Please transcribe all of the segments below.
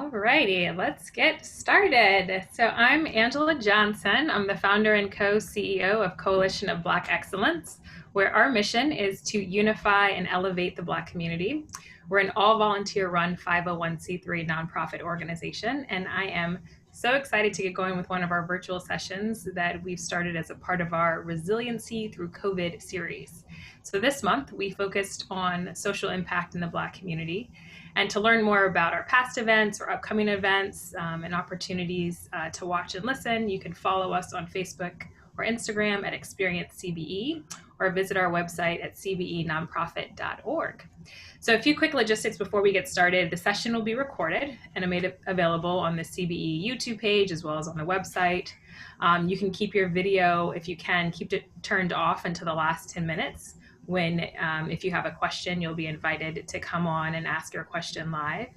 Alrighty, let's get started. So I'm Angela Johnson. I'm the founder and co-CEO of Coalition of Black Excellence, where our mission is to unify and elevate the Black community. We're an all-volunteer run 501c3 nonprofit organization, and I am so excited to get going with one of our virtual sessions that we've started as a part of our Resiliency Through COVID series. So this month, we focused on social impact in the Black community. And to learn more about our past events or upcoming events and opportunities to watch and listen, you can follow us on Facebook or Instagram at Experience CBE or visit our website at cbenonprofit.org. So a few quick logistics before we get started. The session will be recorded and made available on the CBE YouTube page as well as on the website. You can keep your video, if you can, keep it turned off until the last 10 minutes. When if you have a question, you'll be invited to come on and ask your question live.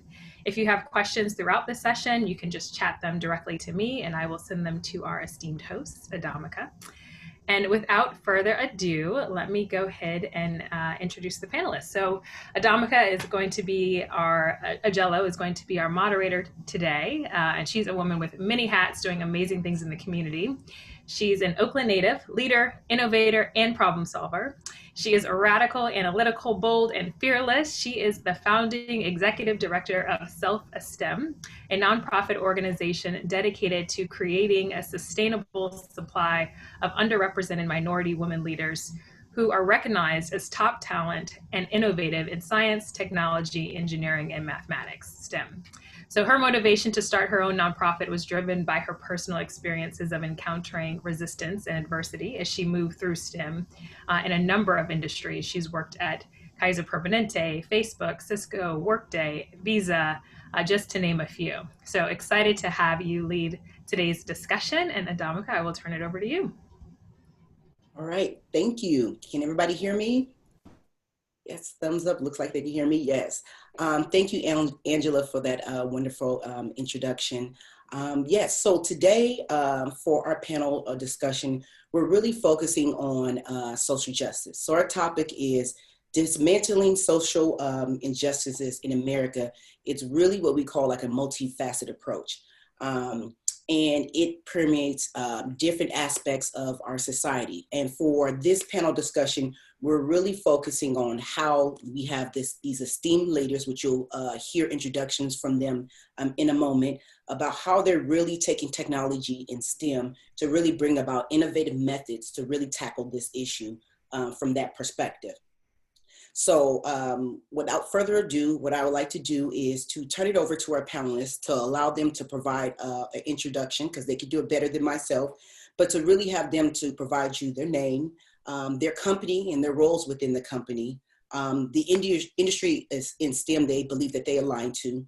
If you have questions throughout the session, you can just chat them directly to me and I will send them to our esteemed host, Adamaka. And without further ado, let me go ahead and introduce the panelists. So Adamaka is going to be Ajaelo is going to be our moderator today. And she's a woman with many hats doing amazing things in the community. She's an Oakland native, leader, innovator, and problem solver. She is a radical, analytical, bold, and fearless. She is the founding executive director of Self-Esteem, a nonprofit organization dedicated to creating a sustainable supply of underrepresented minority women leaders who are recognized as top talent and innovative in science, technology, engineering, and mathematics, STEM. So her motivation to start her own nonprofit was driven by her personal experiences of encountering resistance and adversity as she moved through STEM in a number of industries. She's worked at Kaiser Permanente, Facebook, Cisco, Workday, Visa, just to name a few. So excited to have you lead today's discussion. And Adamaka, I will turn it over to you. All right, thank you. Can everybody hear me? Yes, thumbs up, looks like they can hear me, yes. Thank you, Angela, for that wonderful introduction. Yes, so today for our panel discussion, we're really focusing on social justice. So our topic is dismantling social injustices in America. It's really what we call like a multifaceted approach. And it permeates different aspects of our society. And for this panel discussion, we're really focusing on how we have these esteemed leaders, which you'll hear introductions from them in a moment, about how they're really taking technology in STEM to really bring about innovative methods to really tackle this issue from that perspective. So without further ado, what I would like to do is to turn it over to our panelists to allow them to provide an introduction, because they could do it better than myself, but to really have them to provide you their name, their company and their roles within the company, the industry is in STEM they believe that they align to,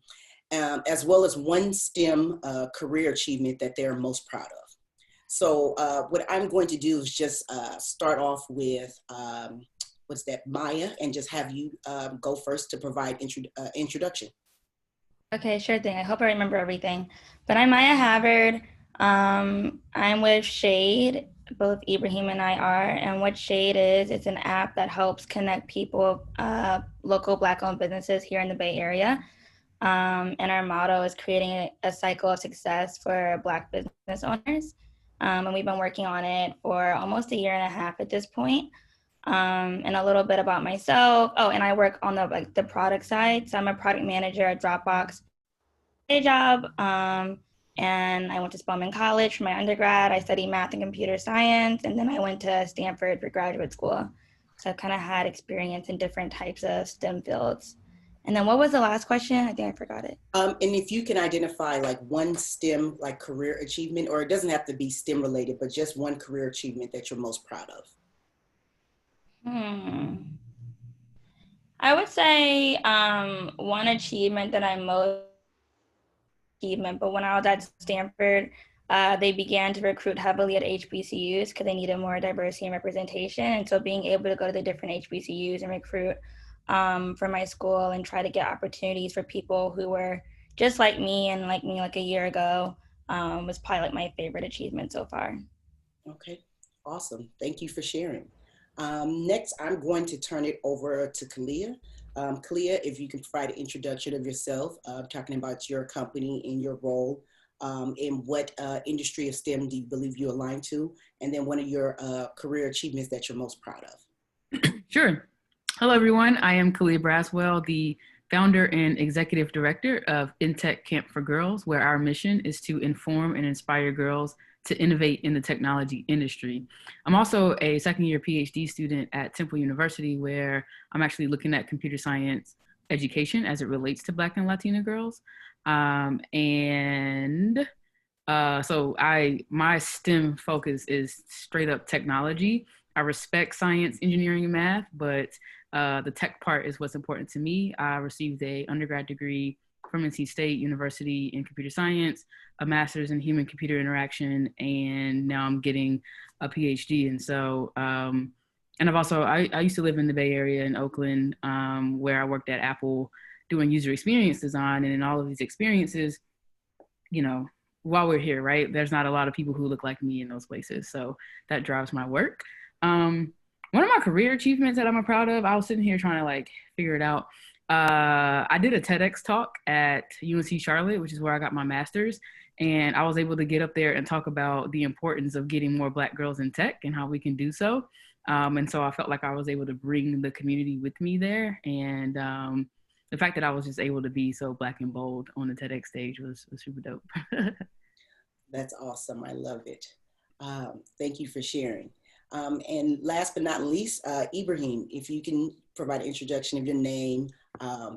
as well as one STEM career achievement that they're most proud of. So what I'm going to do is just start off with Mya, and just have you go first to provide introduction. Okay, sure thing. I hope I remember everything. But I'm Mya Havard. I'm with Shea'd. Both Ibrahim and I are. And what Shea'd is, it's an app that helps connect people, local Black-owned businesses here in the Bay Area. And our motto is creating a cycle of success for Black business owners. And we've been working on it for almost 1.5 years at this point. And a little bit about myself. Oh, and I work on the product side. So I'm a product manager at Dropbox. Day job. And I went to Spelman College for my undergrad. I studied math and computer science, and then I went to Stanford for graduate school. So I've kind of had experience in different types of STEM fields. And then what was the last question? I think I forgot it. And if you can identify like one STEM like career achievement, or it doesn't have to be STEM related, but just one career achievement that you're most proud of. I would say one achievement that I'm most but when I was at Stanford, they began to recruit heavily at HBCUs because they needed more diversity and representation. And so being able to go to the different HBCUs and recruit for my school and try to get opportunities for people who were just like me like 1 year ago was probably like my favorite achievement so far. Okay, awesome. Thank you for sharing. Next, I'm going to turn it over to Khalia. Khalia, if you can provide an introduction of yourself, talking about your company and your role, and what industry of STEM do you believe you align to, and then one of your career achievements that you're most proud of. Sure. Hello, everyone. I am Khalia Braswell, the founder and executive director of Intech Camp for Girls, where our mission is to inform and inspire girls to innovate in the technology industry. I'm also a second-year PhD student at Temple University, where I'm actually looking at computer science education as it relates to Black and Latina girls. So my STEM focus is straight up technology. I respect science, engineering, and math, but the tech part is what's important to me. I received an undergrad degree from NC State University in computer science, a master's in human computer interaction, and now I'm getting a PhD. And so, and I've also, I used to live in the Bay Area in Oakland, where I worked at Apple doing user experience design. And in all of these experiences, you know, while we're here, right, there's not a lot of people who look like me in those places. So that drives my work. One of my career achievements that I'm proud of, I was sitting here trying to like figure it out. I did a TEDx talk at UNC Charlotte, which is where I got my master's. And I was able to get up there and talk about the importance of getting more Black girls in tech and how we can do so. And so I felt like I was able to bring the community with me there. And the fact that I was just able to be so Black and bold on the TEDx stage was super dope. That's awesome. I love it. Thank you for sharing. And last but not least, Ibrahim, if you can provide an introduction of your name,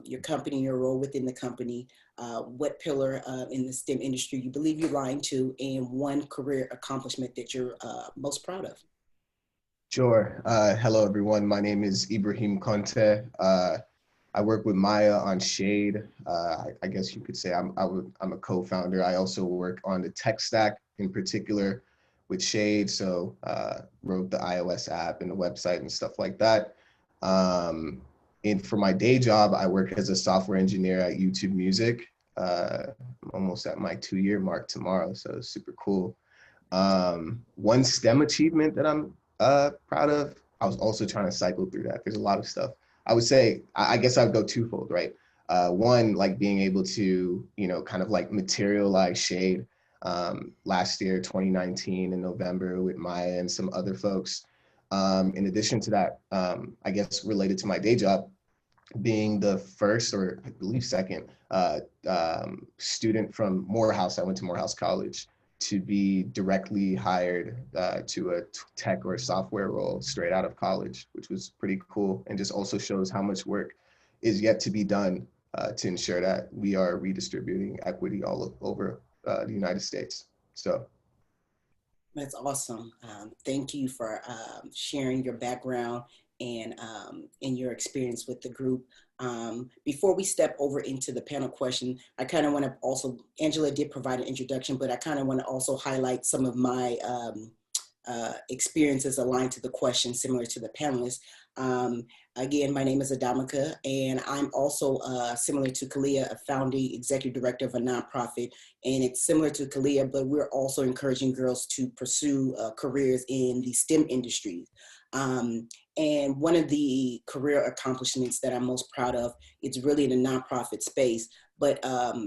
your company, your role within the company, what pillar in the STEM industry you believe you align to, and one career accomplishment that you're most proud of. Sure. Hello, everyone. My name is Ibrahim Conteh. I work with Mya on Shea'd. I guess you could say I'm a co-founder. I also work on the tech stack in particular with Shea'd. So wrote the iOS app and the website and stuff like that. And for my day job, I work as a software engineer at YouTube Music. I'm almost at my 2-year mark tomorrow, so it's super cool. One STEM achievement that I'm proud of, I was also trying to cycle through that. There's a lot of stuff. I would say, I guess I would go twofold, right? One, like being able to, you know, kind of like materialize Shea'd last year, 2019 in November with Mya and some other folks. In addition to that, I guess related to my day job, being the first, or I believe second, student from Morehouse, I went to Morehouse College, to be directly hired to a tech or software role straight out of college, which was pretty cool. And just also shows how much work is yet to be done to ensure that we are redistributing equity all over the United States. So. That's awesome. Thank you for sharing your background and your experience with the group. Before we step over into the panel question, I kind of want to also, Angela did provide an introduction, but I kind of want to also highlight some of my experiences aligned to the question, similar to the panelists. Again, my name is Adamaka, and I'm also similar to Khalia, a founding executive director of a nonprofit. And it's similar to Khalia, but we're also encouraging girls to pursue careers in the STEM industry. And one of the career accomplishments that I'm most proud of, it's really in the nonprofit space, but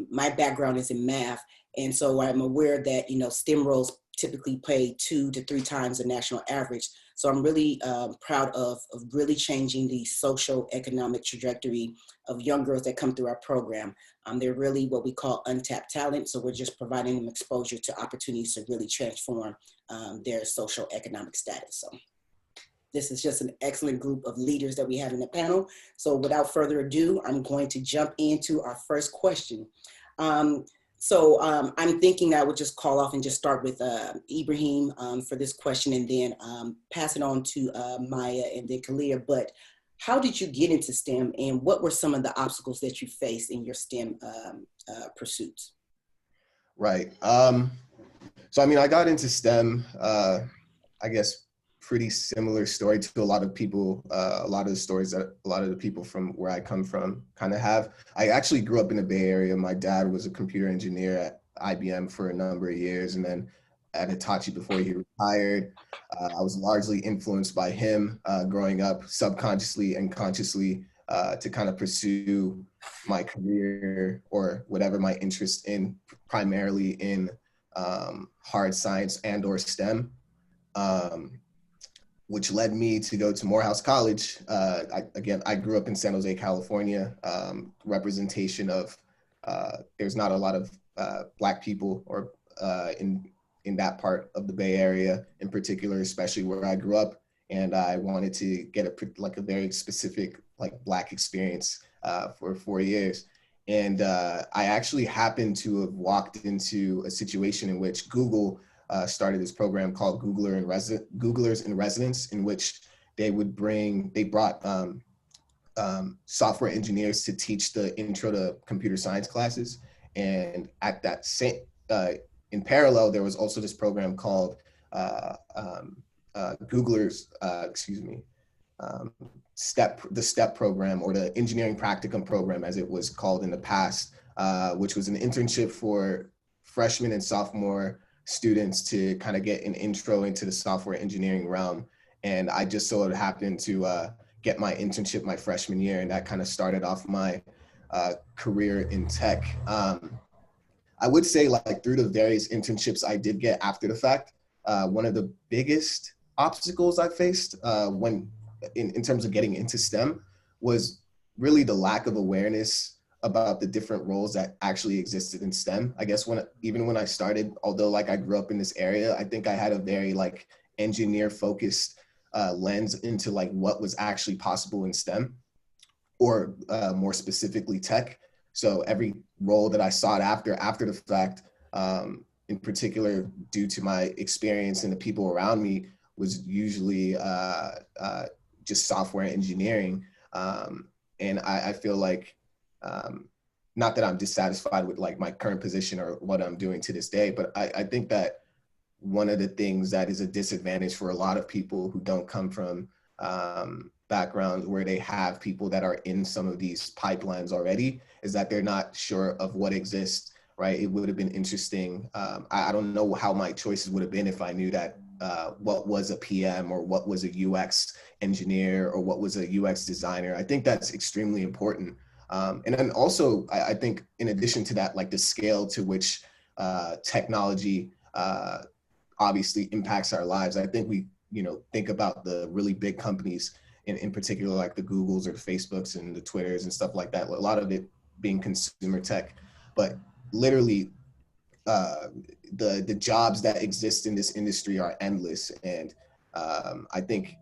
my background is in math. And so I'm aware that, you know, STEM roles typically pay 2 to 3 times the national average. So I'm really proud of really changing the social economic trajectory of young girls that come through our program. They're really what we call untapped talent. So we're just providing them exposure to opportunities to really transform their social economic status. So this is just an excellent group of leaders that we have in the panel. So without further ado, I'm going to jump into our first question. So I'm thinking I would just call off and just start with Ibrahim for this question, and then pass it on to Mya and then Khalia. But how did you get into STEM, and what were some of the obstacles that you faced in your STEM pursuits? Right. So, I mean, I got into STEM, I guess, pretty similar story to a lot of people, a lot of the stories that a lot of the people from where I come from kind of have. I actually grew up in the Bay Area. My dad was a computer engineer at IBM for a number of years, and then at Hitachi before he retired. I was largely influenced by him growing up, subconsciously and consciously, to kind of pursue my career or whatever my interest in, primarily in hard science and or STEM, which led me to go to Morehouse College. I grew up in San Jose, California. Representation of, there's not a lot of Black people or in that part of the Bay Area in particular, especially where I grew up. And I wanted to get a very specific Black experience for 4 years. And I actually happened to have walked into a situation in which Google started this program called Googlers in Residence, in which they brought software engineers to teach the intro to computer science classes. And at that same, in parallel, there was also this program called Googlers, the STEP program, or the engineering practicum program, as it was called in the past, which was an internship for freshmen and sophomore students to kind of get an intro into the software engineering realm. And I just so happened to get my internship my freshman year, and that kind of started off my career in tech. I would say, through the various internships I did get after the fact, one of the biggest obstacles I faced when in terms of getting into STEM was really the lack of awareness about the different roles that actually existed in STEM. I guess even when I started, although I grew up in this area, I think I had a very engineer focused lens into what was actually possible in STEM, or more specifically tech. So every role that I sought after the fact, in particular due to my experience and the people around me, was usually just software engineering. And I feel not that I'm dissatisfied with my current position or what I'm doing to this day, but I think that one of the things that is a disadvantage for a lot of people who don't come from backgrounds where they have people that are in some of these pipelines already is that they're not sure of what exists, right? It would have been interesting. I don't know how my choices would have been if I knew that what was a PM, or what was a UX engineer, or what was a UX designer. I think that's extremely important. And then also, I think in addition to that, the scale to which technology obviously impacts our lives. I think we, think about the really big companies in particular, the Googles or the Facebooks and the Twitters and stuff like that, a lot of it being consumer tech, but literally the jobs that exist in this industry are endless. And I think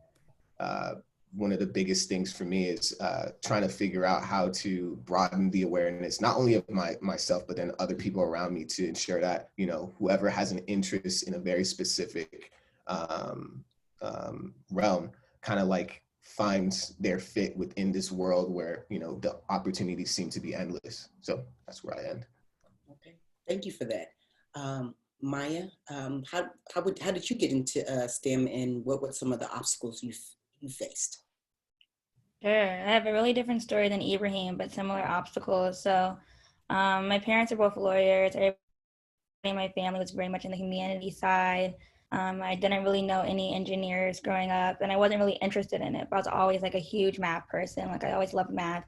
one of the biggest things for me is trying to figure out how to broaden the awareness, not only of myself, but then other people around me, to ensure that, whoever has an interest in a very specific realm kind of finds their fit within this world where, the opportunities seem to be endless. So that's where I end. Okay, thank you for that. Mya, how did you get into STEM, and what were some of the obstacles you faced? Sure, I have a really different story than Ibrahim, but similar obstacles. So my parents are both lawyers. Everybody in my family was very much in the humanity side. I didn't really know any engineers growing up, and I wasn't really interested in it, but I was always a huge math person. I always loved math.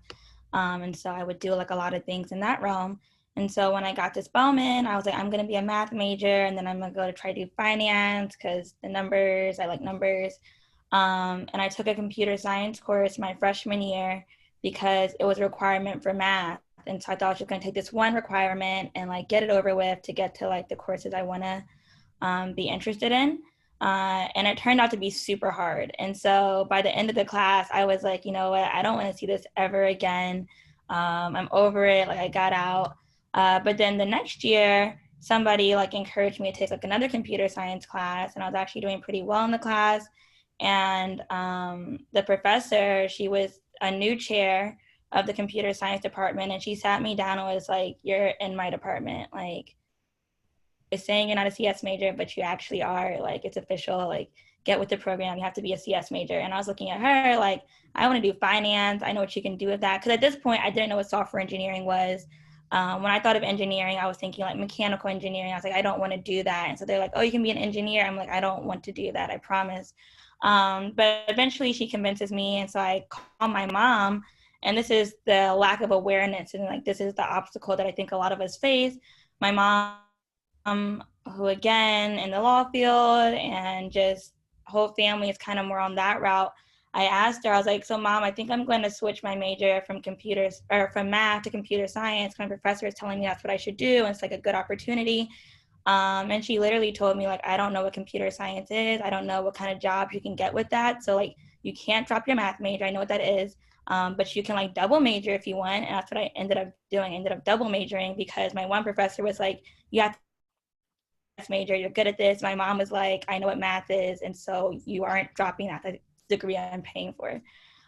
And so I would do a lot of things in that realm. And so when I got to Spelman, I was I'm going to be a math major, and then I'm going to go to try to do finance because the numbers, I like numbers. And I took a computer science course my freshman year because it was a requirement for math. And so I thought I was just going to take this one requirement and get it over with to get to the courses I want to be interested in. And it turned out to be super hard. And so by the end of the class, I was you know what, I don't want to see this ever again. I'm over it. I got out. But then the next year, somebody encouraged me to take another computer science class, and I was actually doing pretty well in the class. And the professor, she was a new chair of the computer science department, and she sat me down and was you're in my department. It's saying you're not a CS major, but you actually are. It's official. Get with the program. You have to be a CS major. And I was looking at her I want to do finance. I know what you can do with that. Because at this point, I didn't know what software engineering was. When I thought of engineering, I was thinking like mechanical engineering. I was like, I don't want to do that. And so they're like, oh, you can be an engineer. I'm like, I don't want to do that, I promise. But eventually she convinces me. And so I call my mom, and this is the lack of awareness. And like, this is the obstacle that I think a lot of us face. My mom, who again, in the law field and just whole family is kind of more on that route. I asked her, I was like, so mom, I think I'm going to switch my major from computers or from math to computer science. My professor is telling me that's what I should do. And it's like a good opportunity. And she literally told me, like, I don't know what computer science is. I don't know what kind of jobs you can get with that. So like, you can't drop your math major. I know what that is. But you can like double major if you want. And that's what I ended up doing. I ended up double majoring because my one professor was like, you have to major, you're good at this. My mom was like, I know what math is. And so you aren't dropping that degree I'm paying for.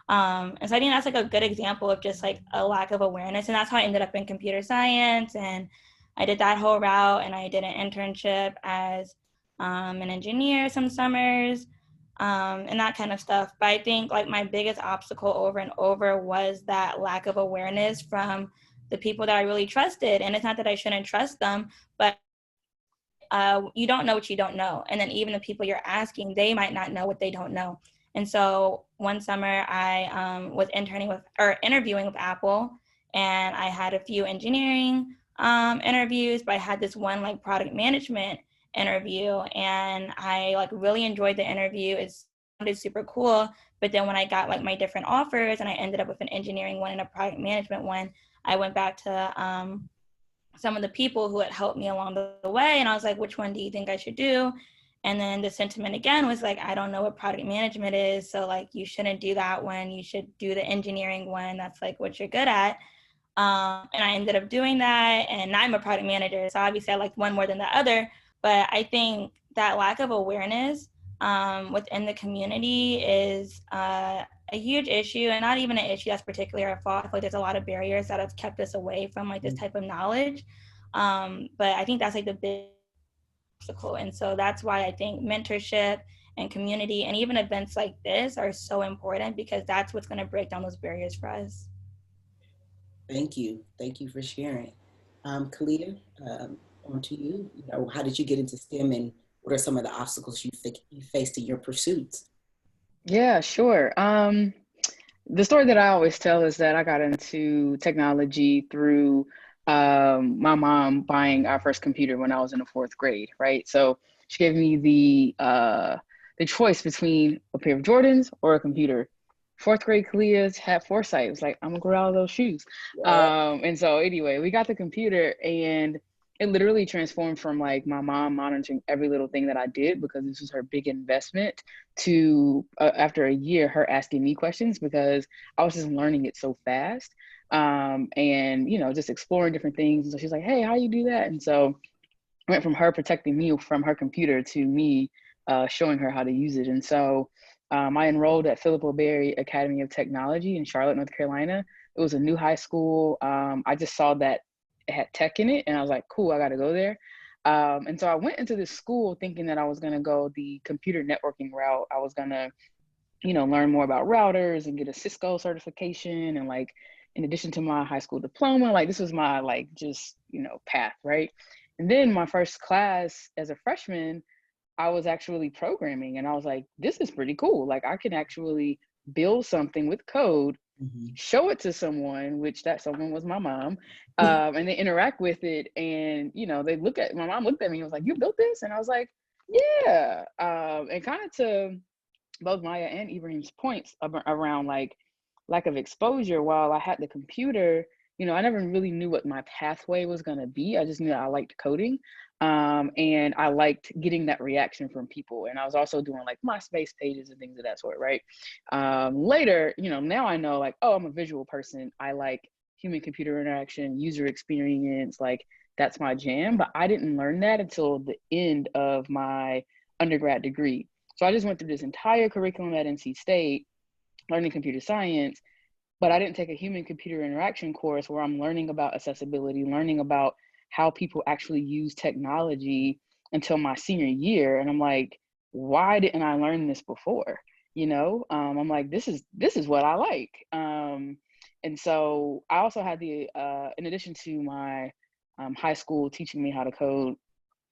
And so I think that's like a good example of just like a lack of awareness. And that's how I ended up in computer science. And I did that whole route, and I did an internship as an engineer some summers, and that kind of stuff. But I think like my biggest obstacle over and over was that lack of awareness from the people that I really trusted. And it's not that I shouldn't trust them, but you don't know what you don't know. And then even the people you're asking, they might not know what they don't know. And so one summer I was interviewing with Apple, and I had a few engineering interviews, but I had this one like product management interview, and I like really enjoyed the interview. It sounded super cool. But then when I got like my different offers and I ended up with an engineering one and a product management one, I went back to some of the people who had helped me along the way. And I was like, which one do you think I should do? And then the sentiment again was like, I don't know what product management is. So like, you shouldn't do that one. You should do the engineering one. That's like what you're good at. And I ended up doing that. And now I'm a product manager. So obviously I like one more than the other. But I think that lack of awareness within the community is a huge issue, and not even an issue that's particularly our fault. I feel like there's a lot of barriers that have kept us away from like this type of knowledge. But I think that's like the big obstacle. And so that's why I think mentorship and community and even events like this are so important, because that's what's going to break down those barriers for us. Thank you. Thank you for sharing. Khalia, on to you. You know, how did you get into STEM, and what are some of the obstacles you think you faced in your pursuits? Yeah, sure. The story that I always tell is that I got into technology through my mom buying our first computer when I was in the 4th grade, right? So she gave me the choice between a pair of Jordans or a computer. 4th grade Khalia's had foresight. It was like, I'm gonna grow out of those shoes. And so anyway, we got the computer, and it literally transformed from like my mom monitoring every little thing that I did, because this was her big investment, to after a year, her asking me questions, because I was just learning it so fast. And, you know, just exploring different things. And so she's like, hey, how you do that? And so I went from her protecting me from her computer to me showing her how to use it. And so I enrolled at Philip O'Berry Academy of Technology in Charlotte, North Carolina. It was a new high school. I just saw that it had tech in it, and I was like, cool, I got to go there. And so I went into this school thinking that I was going to go the computer networking route. I was going to, you know, learn more about routers and get a Cisco certification. And like, in addition to my high school diploma, like this was my like just, you know, path, right? And then my first class as a freshman, I was actually programming, and I was like, this is pretty cool. Like I can actually build something with code, show it to someone, which that someone was my mom, and they interact with it. And, you know, my mom looked at me and was like, you built this? And I was like, yeah. And kind of to both Maya and Ibrahim's points around like lack of exposure, while I had the computer, you know, I never really knew what my pathway was going to be. I just knew that I liked coding. And I liked getting that reaction from people. And I was also doing like MySpace pages and things of that sort, right? Later, you know, now I know like, oh, I'm a visual person. I like human computer interaction, user experience, like that's my jam. But I didn't learn that until the end of my undergrad degree. So I just went through this entire curriculum at NC State, learning computer science, but I didn't take a human computer interaction course where I'm learning about accessibility, learning about how people actually use technology until my senior year. And I'm like, why didn't I learn this before? You know, I'm like, this is what I like. And so I also had in addition to my high school teaching me how to code,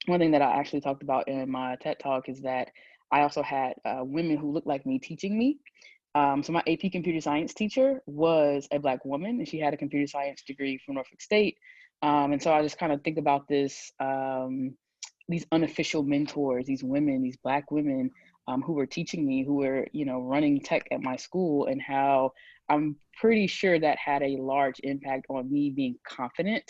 one thing that I actually talked about in my TED Talk is that I also had women who looked like me teaching me. So my AP computer science teacher was a Black woman, and she had a computer science degree from Norfolk State. And so I just kind of think about this, these unofficial mentors, these women, these Black women who were teaching me, who were, running tech at my school, and how I'm pretty sure that had a large impact on me being confident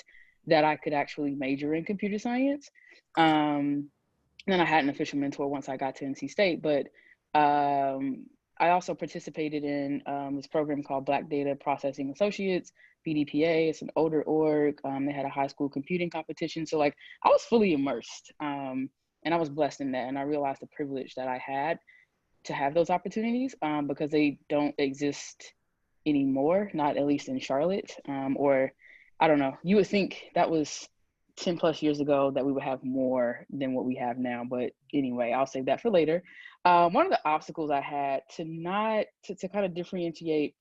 that I could actually major in computer science. And then I had an official mentor once I got to NC State, but I also participated in this program called Black Data Processing Associates, BDPA. It's an older org. They had a high school computing competition. So like I was fully immersed, and I was blessed in that. And I realized the privilege that I had to have those opportunities because they don't exist anymore, not at least in Charlotte. Or I don't know, you would think that was 10 plus years ago that we would have more than what we have now. But anyway, I'll save that for later. One of the obstacles I had to kind of differentiate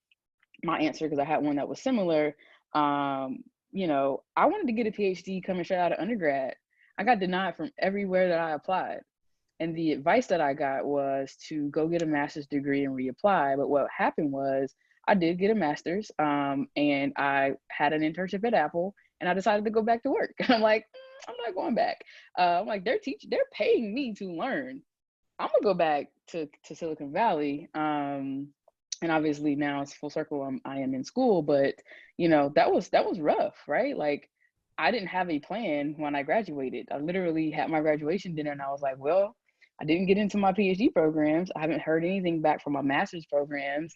my answer, because I had one that was similar, I wanted to get a PhD coming straight out of undergrad. I got denied from everywhere that I applied. And the advice that I got was to go get a master's degree and reapply. But what happened was I did get a master's, and I had an internship at Apple, and I decided to go back to work. I'm like, I'm not going back. I'm like, they're paying me to learn. I'm gonna go back to Silicon Valley. And obviously now it's full circle. I am in school, but that was rough, right? Like I didn't have a plan when I graduated. I literally had my graduation dinner and I was like, well, I didn't get into my PhD programs. I haven't heard anything back from my master's programs.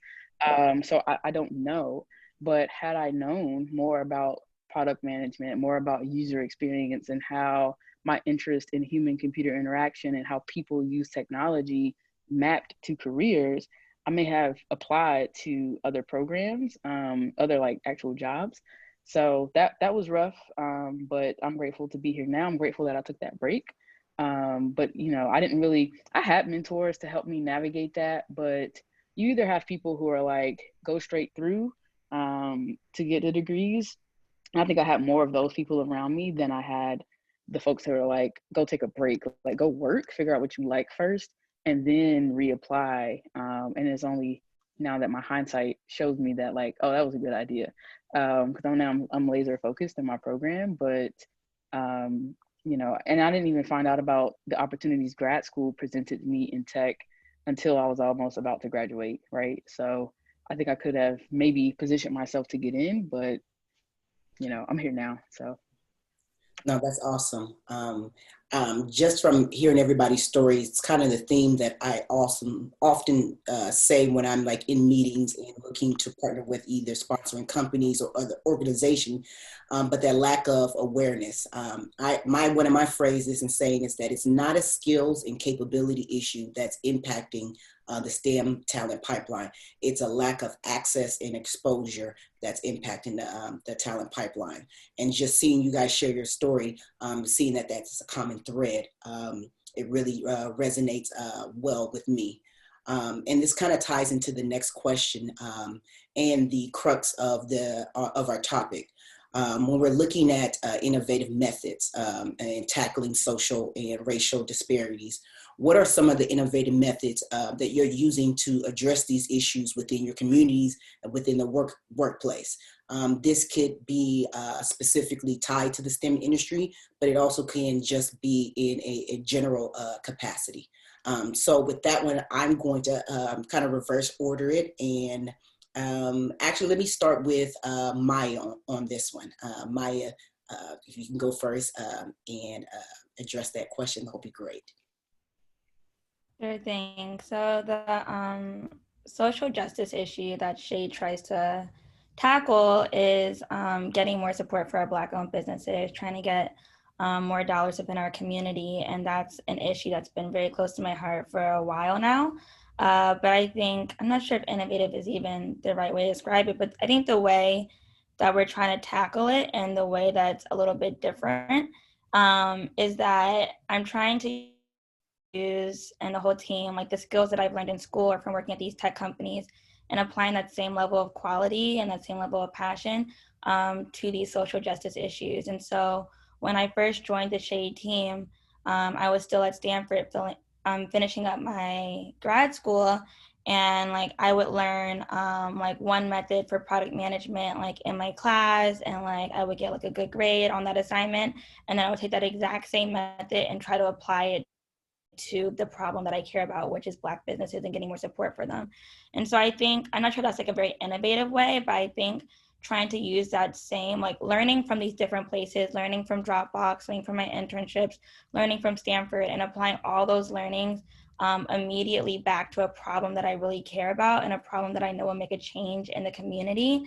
So I don't know, but had I known more about product management, more about user experience, and how my interest in human computer interaction and how people use technology mapped to careers, I may have applied to other programs, other like actual jobs. So that was rough, but I'm grateful to be here now. I'm grateful that I took that break. But I had mentors to help me navigate that, but you either have people who are like, go straight through to get the degrees. And I think I had more of those people around me than I had the folks who are like, go take a break, like go work, figure out what you like first, and then reapply. And it's only now that my hindsight shows me that like, oh, that was a good idea. Because I'm laser focused in my program, but and I didn't even find out about the opportunities grad school presented me in tech until I was almost about to graduate, right? So I think I could have maybe positioned myself to get in, but I'm here now, so. No, that's awesome. Just from hearing everybody's stories, it's kind of the theme that I often say when I'm like in meetings and looking to partner with either sponsoring companies or other organizations, but that lack of awareness. One of my phrases and saying is that it's not a skills and capability issue that's impacting the STEM talent pipeline. It's a lack of access and exposure that's impacting the talent pipeline. And just seeing you guys share your story, seeing that that's a common thread, it really resonates well with me. And this kind of ties into the next question and the crux of our topic. When we're looking at innovative methods and tackling social and racial disparities, what are some of the innovative methods that you're using to address these issues within your communities and within the workplace? This could be specifically tied to the STEM industry, but it also can just be in a general capacity. So with that one, I'm going to kind of reverse order it. And actually, let me start with Mya on this one. Mya, if you can go first and address that question, that would be great. Sure thing. So the social justice issue that Shea'd tries to tackle is getting more support for our Black-owned businesses, trying to get more dollars within our community. And that's an issue that's been very close to my heart for a while now. But I think, I'm not sure if innovative is even the right way to describe it, but I think the way that we're trying to tackle it and the way that's a little bit different is that I'm trying to use, and the whole team, like the skills that I've learned in school or from working at these tech companies, and applying that same level of quality and that same level of passion to these social justice issues. And so when I first joined the Shea'd team, I was still at Stanford finishing up my grad school, and like I would learn like one method for product management like in my class, and like I would get like a good grade on that assignment, and then I would take that exact same method and try to apply it to the problem that I care about, which is Black businesses and getting more support for them. And so I think, I'm not sure that's like a very innovative way, but I think trying to use that same, like learning from these different places, learning from Dropbox, learning from my internships, learning from Stanford, and applying all those learnings immediately back to a problem that I really care about and a problem that I know will make a change in the community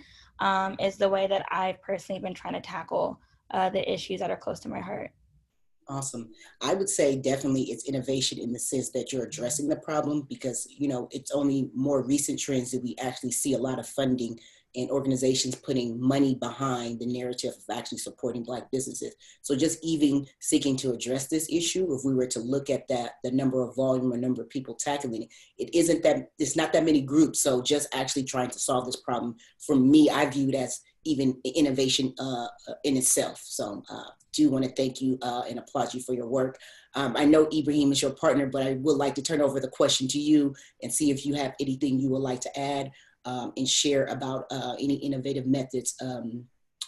is the way that I've personally been trying to tackle the issues that are close to my heart. Awesome. I would say definitely it's innovation in the sense that you're addressing the problem, because, you know, it's only more recent trends that we actually see a lot of funding and organizations putting money behind the narrative of actually supporting Black businesses. So just even seeking to address this issue, if we were to look at that, the number of volume or number of people tackling it, it's not that many groups. So just actually trying to solve this problem, for me, I view it as even innovation in itself. So do want to thank you and applaud you for your work. I know Ibrahim is your partner, but I would like to turn over the question to you and see if you have anything you would like to add and share about any innovative methods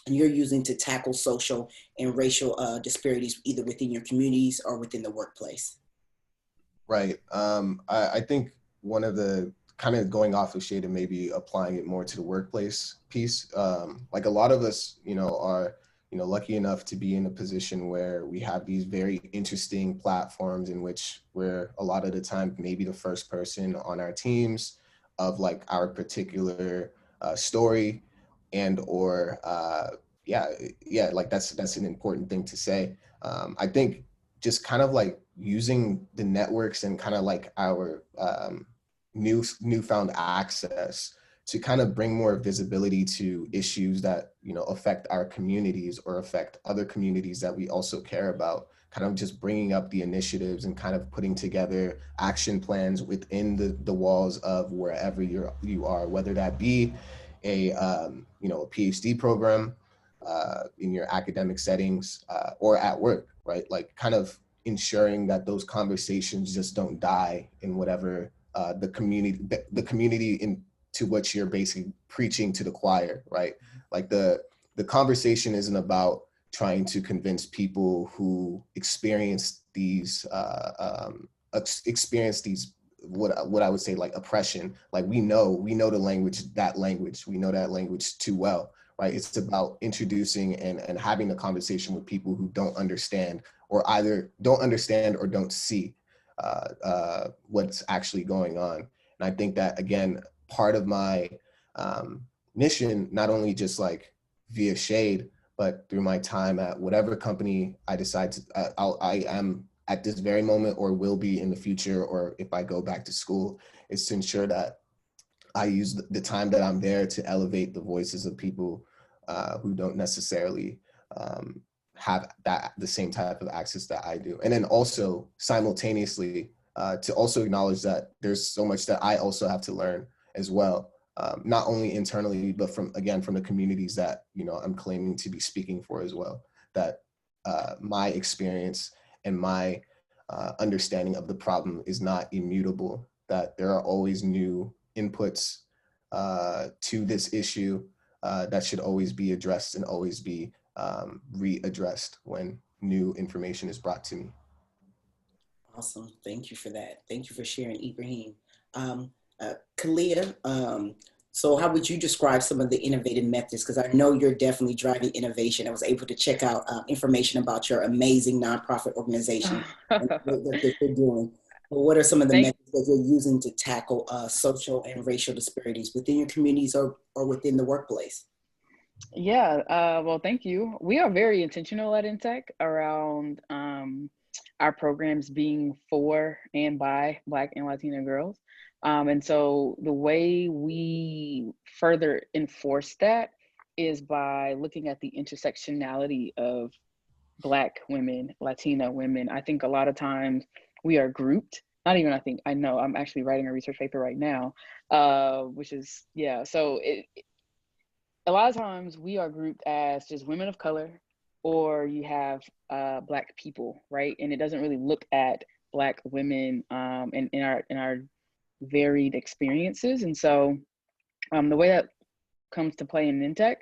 you're using to tackle social and racial disparities, either within your communities or within the workplace. Right. I think one of the kind of going off of Shea'd and maybe applying it more to the workplace piece, like a lot of us, are lucky enough to be in a position where we have these very interesting platforms in which we're a lot of the time maybe the first person on our teams of like our particular story, and or like that's an important thing to say. I think just kind of like using the networks and kind of like our newfound access to kind of bring more visibility to issues that, affect our communities or affect other communities that we also care about, kind of just bringing up the initiatives and kind of putting together action plans within the walls of wherever you are, whether that be a PhD program in your academic settings or at work, right? Like kind of ensuring that those conversations just don't die in whatever the community into which you're basically preaching to the choir, right? Like the conversation isn't about trying to convince people who experience these what I would say like oppression. Like we know the language, we know that language too well, right? It's about introducing and having a conversation with people who don't understand, or either don't understand or don't see what's actually going on. And I think that, again, part of my mission, not only just like via Shea'd, but through my time at whatever company I decide to, I am at this very moment or will be in the future, or if I go back to school, is to ensure that I use the time that I'm there to elevate the voices of people who don't necessarily have the same type of access that I do. And then also simultaneously to also acknowledge that there's so much that I also have to learn as well. Not only internally, but from the communities that, I'm claiming to be speaking for as well, that my experience and my understanding of the problem is not immutable, that there are always new inputs to this issue that should always be addressed and always be readdressed when new information is brought to me. Awesome. Thank you for that. Thank you for sharing, Ibrahim. Khalia, so how would you describe some of the innovative methods? Because I know you're definitely driving innovation. I was able to check out information about your amazing nonprofit organization and what you're doing. But what are some of the methods that you're using to tackle social and racial disparities within your communities or within the workplace? Yeah, well, thank you. We are very intentional at Intech around our programs being for and by Black and Latino girls. And so the way we further enforce that is by looking at the intersectionality of Black women, Latina women. I think a lot of times we are grouped not even I think, I know, I'm actually writing a research paper right now, which is, yeah. So a lot of times we are grouped as just women of color, or you have Black people, right? And it doesn't really look at Black women in our varied experiences. And so the way that comes to play in Intech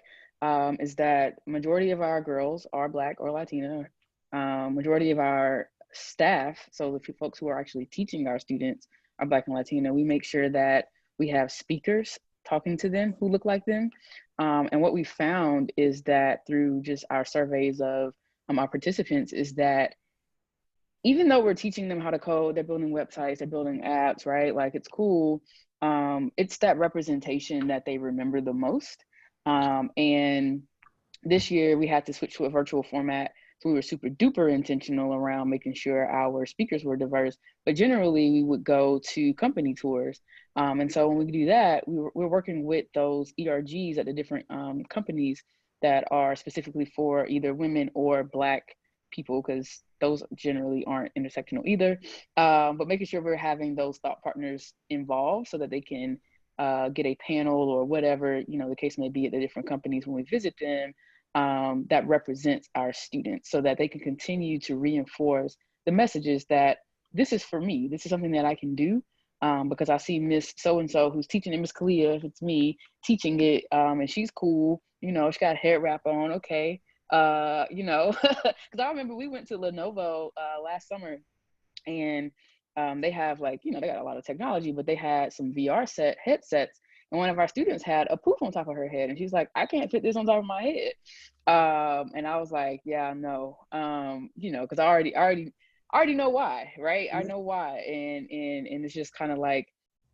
is that majority of our girls are Black or Latina. Majority of our staff, so the folks who are actually teaching our students, are Black and Latino. We make sure that we have speakers talking to them who look like them. And what we found is that through just our surveys of our participants is that even though we're teaching them how to code, they're building websites, they're building apps, right? Like, it's cool. It's that representation that they remember the most. And this year we had to switch to a virtual format. So we were super duper intentional around making sure our speakers were diverse, but generally we would go to company tours. And so when we do that, we're working with those ERGs at the different companies that are specifically for either women or Black people, because those generally aren't intersectional either. But making sure we're having those thought partners involved so that they can get a panel or whatever, the case may be at the different companies when we visit them, that represents our students, so that they can continue to reinforce the messages that this is for me. This is something that I can do because I see Miss So-and-so who's teaching it, Miss Khalia, if it's me, teaching it, and she's cool. She got a hair wrap on, okay. Because I remember we went to Lenovo last summer, and they have they got a lot of technology, but they had some VR headsets, and one of our students had a poof on top of her head, and she's like, I can't fit this on top of my head. And I was like, yeah, no, because I already know why, right? I know why, and it's just kind of like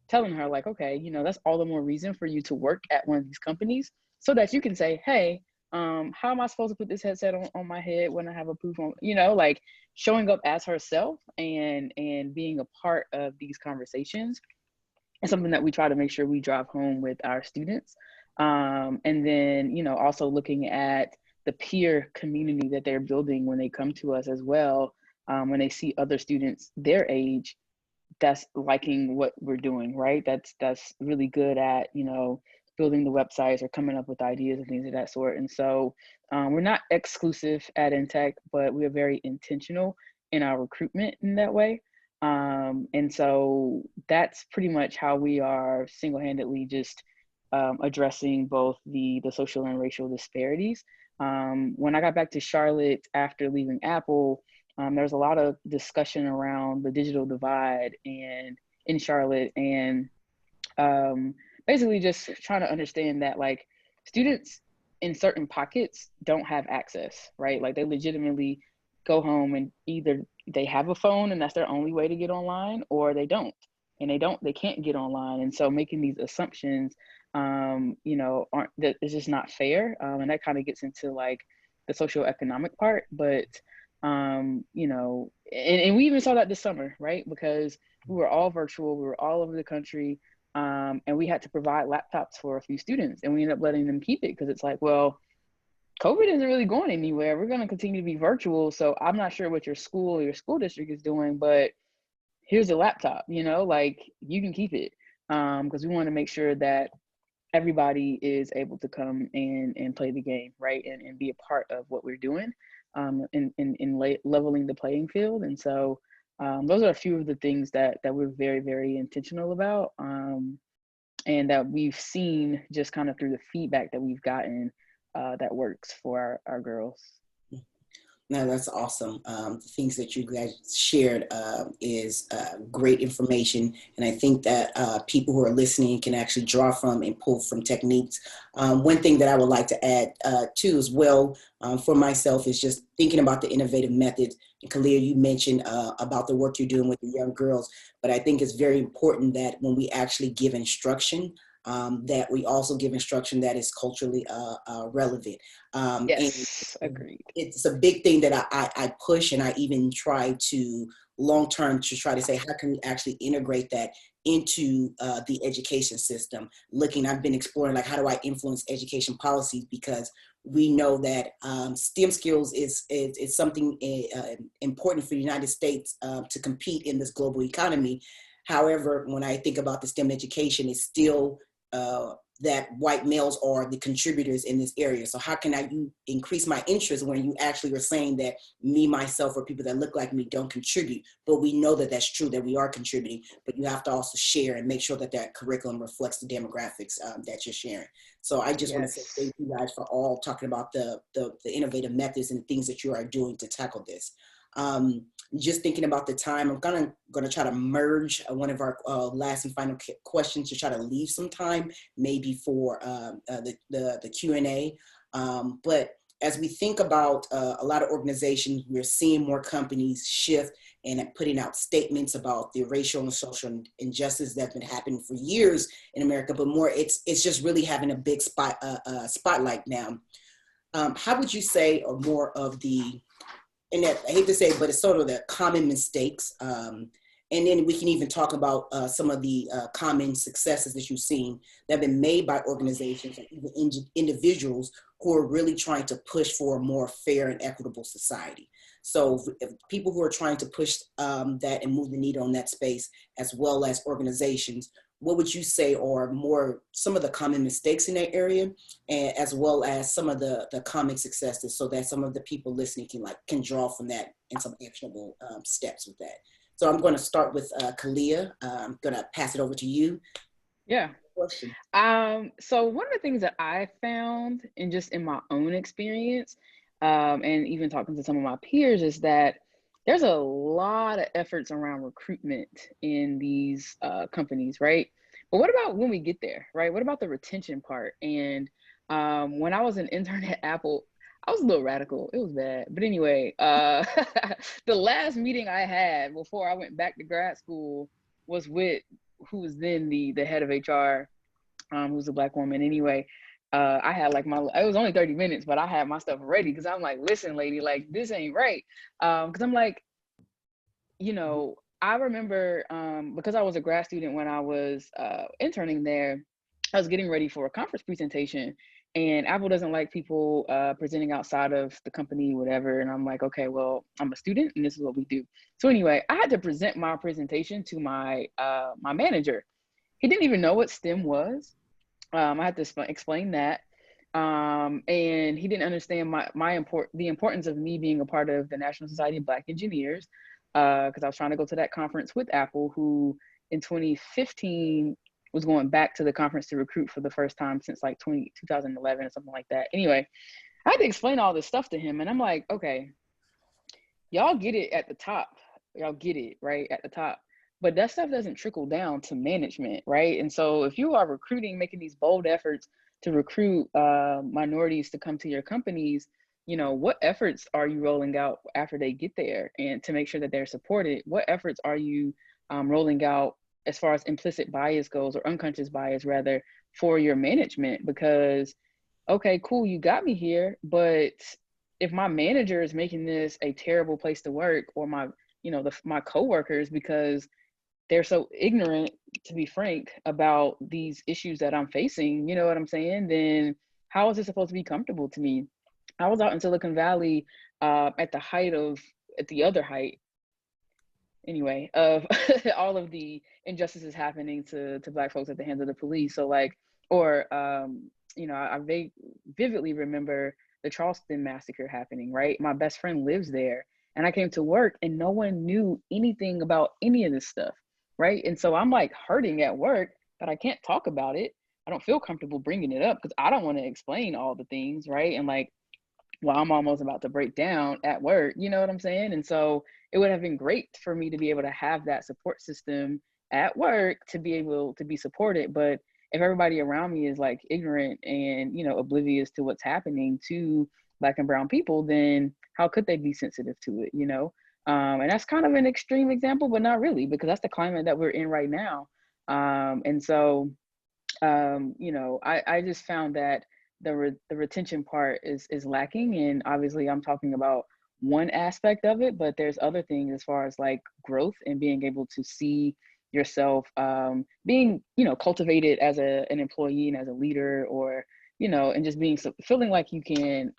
telling her, like, okay, that's all the more reason for you to work at one of these companies, so that you can say, hey, how am I supposed to put this headset on my head when I have a poof on, like showing up as herself and being a part of these conversations is something that we try to make sure we drive home with our students. And then, also looking at the peer community that they're building when they come to us as well, when they see other students their age that's liking what we're doing, right? That's really good at, building the websites or coming up with ideas and things of that sort. And so we're not exclusive at Intech, but we're very intentional in our recruitment in that way. And so that's pretty much how we are single-handedly just addressing both the social and racial disparities. When I got back to Charlotte after leaving Apple, there was a lot of discussion around the digital divide and in Charlotte, and basically just trying to understand that like students in certain pockets don't have access, right? Like they legitimately go home and either they have a phone and that's their only way to get online, or they don't, and they can't get online. And so making these assumptions, it's just not fair. And that kind of gets into like the socioeconomic part, but and we even saw that this summer, right? Because we were all virtual, we were all over the country. And we had to provide laptops for a few students, and we ended up letting them keep it because it's like, well, COVID isn't really going anywhere. We're going to continue to be virtual. So I'm not sure what your school or your school district is doing, but here's a laptop, like you can keep it. Because we want to make sure that everybody is able to come and play the game, right? And be a part of what we're doing in leveling the playing field. And so those are a few of the things that we're very, very intentional about, and that we've seen just kind of through the feedback that we've gotten that works for our girls. No, that's awesome. The things that you guys shared is great information. And I think that people who are listening can actually draw from and pull from techniques. One thing that I would like to add too as well for myself is just thinking about the innovative methods. And Khalia, you mentioned about the work you're doing with the young girls, but I think it's very important that when we actually give instruction, that we also give instruction that is culturally relevant. Yes, and agreed. it's a big thing that I push, and I even try to long-term to try to say, how can we actually integrate that into the education system? I've been exploring, like, how do I influence education policies? Because we know that STEM skills is something important for the United States to compete in this global economy. However, when I think about the STEM education, it's still that white males are the contributors in this area. So how can I increase my interest when you actually are saying that me, myself, or people that look like me don't contribute? But we know that that's true, that we are contributing, but you have to also share and make sure that that curriculum reflects the demographics that you're sharing. So I just want to say thank you guys for all talking about the innovative methods and things that you are doing to tackle this. Just thinking about the time, I'm gonna try to merge one of our last and final questions to try to leave some time maybe for the Q&A. But as we think about a lot of organizations, we're seeing more companies shift and putting out statements about the racial and social injustice that's been happening for years in America, but more it's just really having a big spotlight now. How would you say are more of the, and I hate to say it, but it's sort of the common mistakes. And then we can even talk about some of the common successes that you've seen that have been made by organizations and even individuals who are really trying to push for a more fair and equitable society. So if people who are trying to push that and move the needle in that space, as well as organizations, what would you say are some of the common mistakes in that area, and as well as some of the common successes, so that some of the people listening can draw from that and some actionable steps with that? So I'm going to start with Khalia. I'm going to pass it over to you. Yeah. Question. So one of the things that I found, and just in my own experience, and even talking to some of my peers, is that there's a lot of efforts around recruitment in these companies, right? But what about when we get there, right? What about the retention part? And when I was an intern at Apple, I was a little radical. It was bad. But anyway, the last meeting I had before I went back to grad school was with who was then the head of HR, who's a Black woman. Anyway, I had like it was only 30 minutes, but I had my stuff ready because I'm like, listen, lady, like this ain't right. Because I'm like, I remember because I was a grad student when I was interning there, I was getting ready for a conference presentation, and Apple doesn't like people presenting outside of the company, whatever. And I'm like, okay, well, I'm a student and this is what we do. So anyway, I had to present my presentation to my my manager. He didn't even know what STEM was. I had to explain that. And he didn't understand the importance of me being a part of the National Society of Black Engineers, because I was trying to go to that conference with Apple, who in 2015 was going back to the conference to recruit for the first time since like 2011 or something like that. Anyway, I had to explain all this stuff to him, and I'm like, okay, y'all get it at the top. Y'all get it right at the top. But that stuff doesn't trickle down to management, right? And so if you are recruiting, making these bold efforts to recruit minorities to come to your companies, what efforts are you rolling out after they get there, and to make sure that they're supported? What efforts are you rolling out as far as implicit bias goes, or unconscious bias rather, for your management? Because, okay, cool, you got me here, but if my manager is making this a terrible place to work, or my coworkers, because they're so ignorant, to be frank, about these issues that I'm facing, you know what I'm saying? Then how is it supposed to be comfortable to me? I was out in Silicon Valley at the other height, anyway, of all of the injustices happening to Black folks at the hands of the police. So I vividly remember the Charleston massacre happening, right? My best friend lives there, and I came to work and no one knew anything about any of this stuff, right? And so I'm like hurting at work, but I can't talk about it. I don't feel comfortable bringing it up because I don't want to explain all the things, right? And I'm almost about to break down at work, you know what I'm saying? And so it would have been great for me to be able to have that support system at work to be able to be supported. But if everybody around me is like ignorant and, oblivious to what's happening to Black and brown people, then how could they be sensitive to it, And that's kind of an extreme example, but not really, because that's the climate that we're in right now. And so you know, I just found that the retention part is lacking. And obviously I'm talking about one aspect of it, but there's other things as far as like growth and being able to see yourself being, you know, cultivated as an employee and as a leader, or, you know, and just being feeling like you can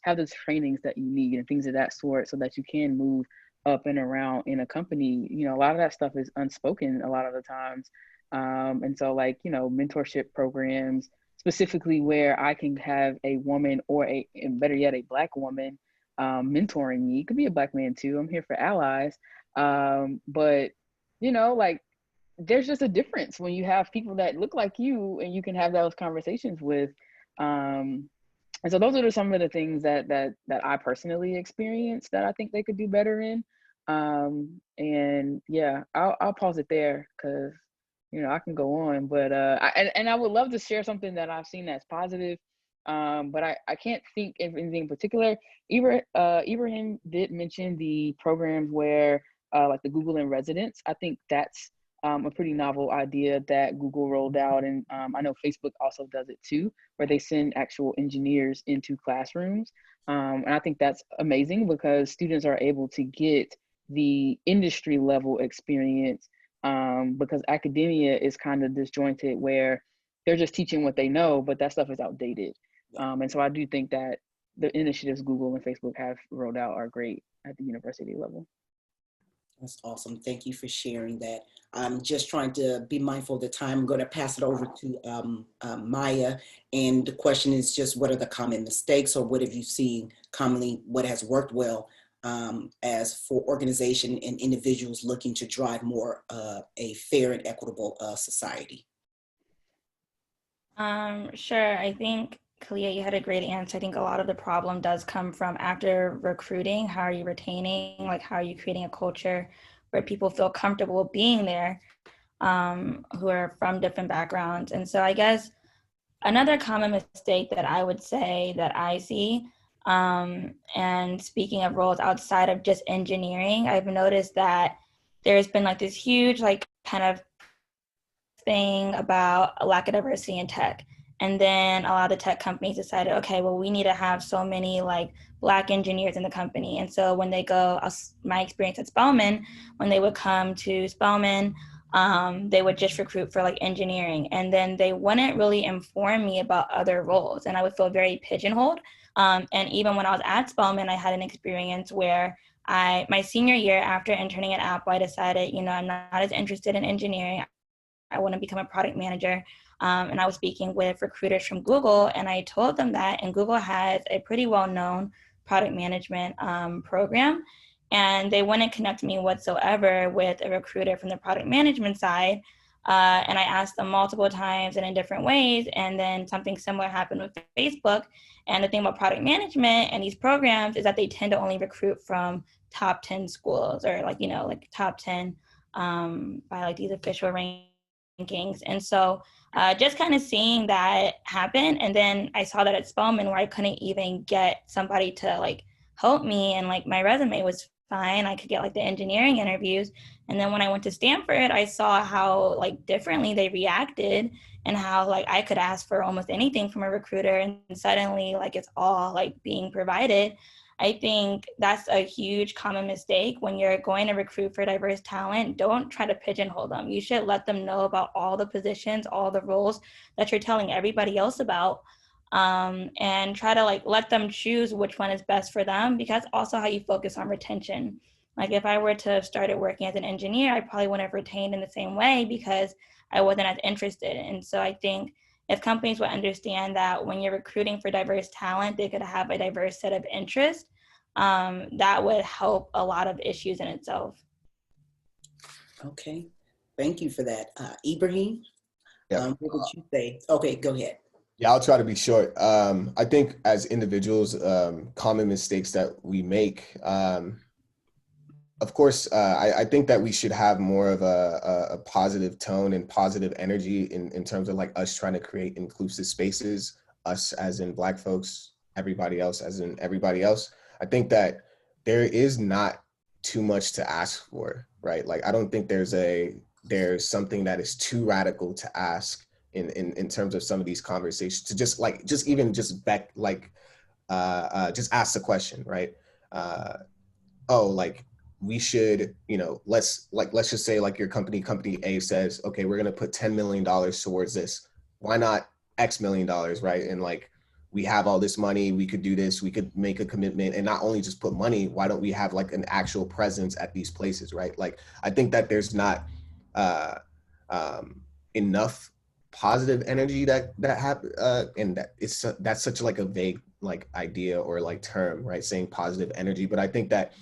have the trainings that you need and things of that sort, so that you can move up and around in a company. You know, a lot of that stuff is unspoken a lot of the times. And so, like, you know, mentorship programs, specifically where I can have a woman, or and better yet, a Black woman mentoring me. It could be a Black man too. I'm here for allies. But, you know, like, there's just a difference when you have people that look like you and you can have those conversations with. And so those are some of the things that I personally experienced that I think they could do better in. And yeah, I'll pause it there, because, you know, I can go on, but I would love to share something that I've seen that's positive. But I can't think of anything in particular. Ibrahim did mention the programs where like the Google in Residence. I think that's a pretty novel idea that Google rolled out. And I know Facebook also does it too, where they send actual engineers into classrooms. And I think that's amazing, because students are able to get the industry level experience, because academia is kind of disjointed, where they're just teaching what they know, but that stuff is outdated. And so I do think that the initiatives Google and Facebook have rolled out are great at the university level. That's awesome. Thank you for sharing that. I'm just trying to be mindful of the time. I'm going to pass it over to Maya. And the question is just, what are the common mistakes, or what have you seen commonly, what has worked well as for organization and individuals looking to drive more a fair and equitable society? Sure. I think, Khalia, you had a great answer. I think a lot of the problem does come from after recruiting. How are you retaining? Like, how are you creating a culture where people feel comfortable being there, who are from different backgrounds? And so I guess another common mistake that I would say that I see, and speaking of roles outside of just engineering, I've noticed that there's been like this huge, like, kind of thing about a lack of diversity in tech. And then a lot of the tech companies decided, okay, well, we need to have so many like Black engineers in the company. And so when they go, my experience at Spelman, when they would come to Spelman, they would just recruit for like engineering. And then they wouldn't really inform me about other roles. And I would feel very pigeonholed. And even when I was at Spelman, I had an experience where my senior year after interning at Apple, I decided, you know, I'm not as interested in engineering. I want to become a product manager. And I was speaking with recruiters from Google, and I told them that, and Google has a pretty well-known product management program, and they wouldn't connect me whatsoever with a recruiter from the product management side. And I asked them multiple times and in different ways, and then something similar happened with Facebook. And the thing about product management and these programs is that they tend to only recruit from top 10 schools, or like, you know, like top 10 by like these official rankings. And so just kind of seeing that happen. And then I saw that at Spelman, where I couldn't even get somebody to like help me, and like my resume was fine, I could get like the engineering interviews. And then when I went to Stanford, I saw how like differently they reacted, and how like I could ask for almost anything from a recruiter, and suddenly like it's all like being provided. I think that's a huge common mistake when you're going to recruit for diverse talent. Don't try to pigeonhole them. You should let them know about all the positions, all the roles that you're telling everybody else about, and try to like let them choose which one is best for them, because that's also how you focus on retention. Like if I were to have started working as an engineer, I probably wouldn't have retained in the same way, because I wasn't as interested. And so I think if companies would understand that when you're recruiting for diverse talent, they could have a diverse set of interests, that would help a lot of issues in itself. Okay, thank you for that. Ibrahim, Yeah. what would you say? Okay, go ahead. Yeah, I'll try to be short. I think as individuals, common mistakes that we make, of course, I think that we should have more of a positive tone and positive energy in terms of like us trying to create inclusive spaces, us as in Black folks, everybody else as in everybody else. I think that there is not too much to ask for, right? Like, I don't think there's something that is too radical to ask in terms of some of these conversations, to just ask the question, right? We should, let's just say like your company A says, okay, we're going to put $10 million towards this. Why not X million dollars, right? And like, we have all this money, we could do this, we could make a commitment, and not only just put money, why don't we have like an actual presence at these places, right? Like, I think that there's not enough positive energy that happen, and that's such like a vague like idea or like term, right? Saying positive energy, but I think that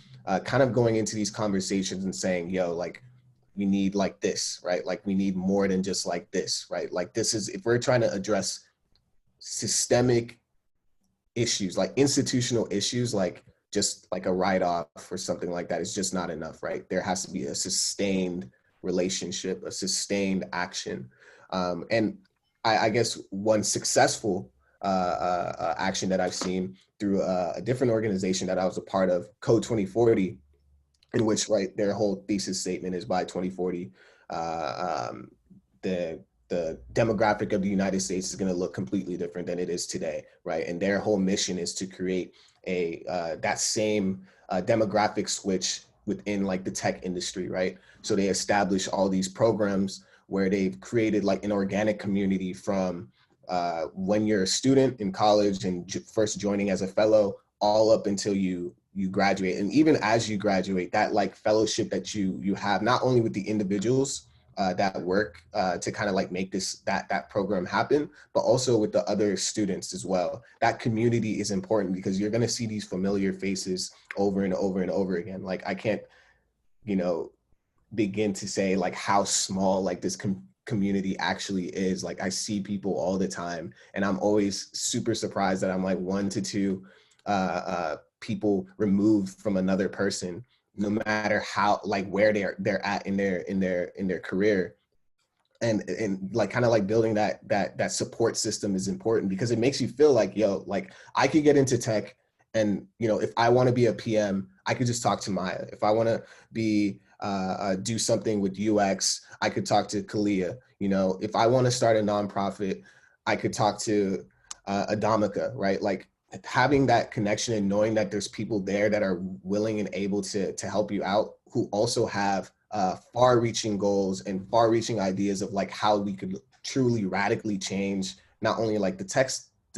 kind of going into these conversations and saying, yo, like, we need like this, right? Like, we need more than just like this, right? Like, this is, if we're trying to address systemic issues, like institutional issues, like just like a write-off or something like that is just not enough, right? There has to be a sustained relationship, a sustained action. And I guess one successful action that I've seen through a different organization that I was a part of, Code 2040, in which, right, their whole thesis statement is by 2040, the demographic of the United States is going to look completely different than it is today, right? And their whole mission is to create that same demographic switch within like the tech industry, right? So they establish all these programs where they've created like an organic community from when you're a student in college and first joining as a fellow, all up until you graduate. And even as you graduate, that like fellowship that you have, not only with the individuals that work to kind of like make that program happen, but also with the other students as well. That community is important because you're going to see these familiar faces over and over and over again. Like, I can't, begin to say like how small like this community actually is. Like, I see people all the time, and I'm always super surprised that I'm like 1 to 2 people removed from another person, no matter how, like, where they're at in their career. And like kind of like building that support system is important, because it makes you feel like, yo, like, I could get into tech, and if I want to be a PM, I could just talk to Mya. If I want to be do something with UX, I could talk to Khalia. If I want to start a nonprofit, I could talk to Adamaka, right? Like, having that connection and knowing that there's people there that are willing and able to help you out, who also have far-reaching goals and far-reaching ideas of like how we could truly radically change not only like the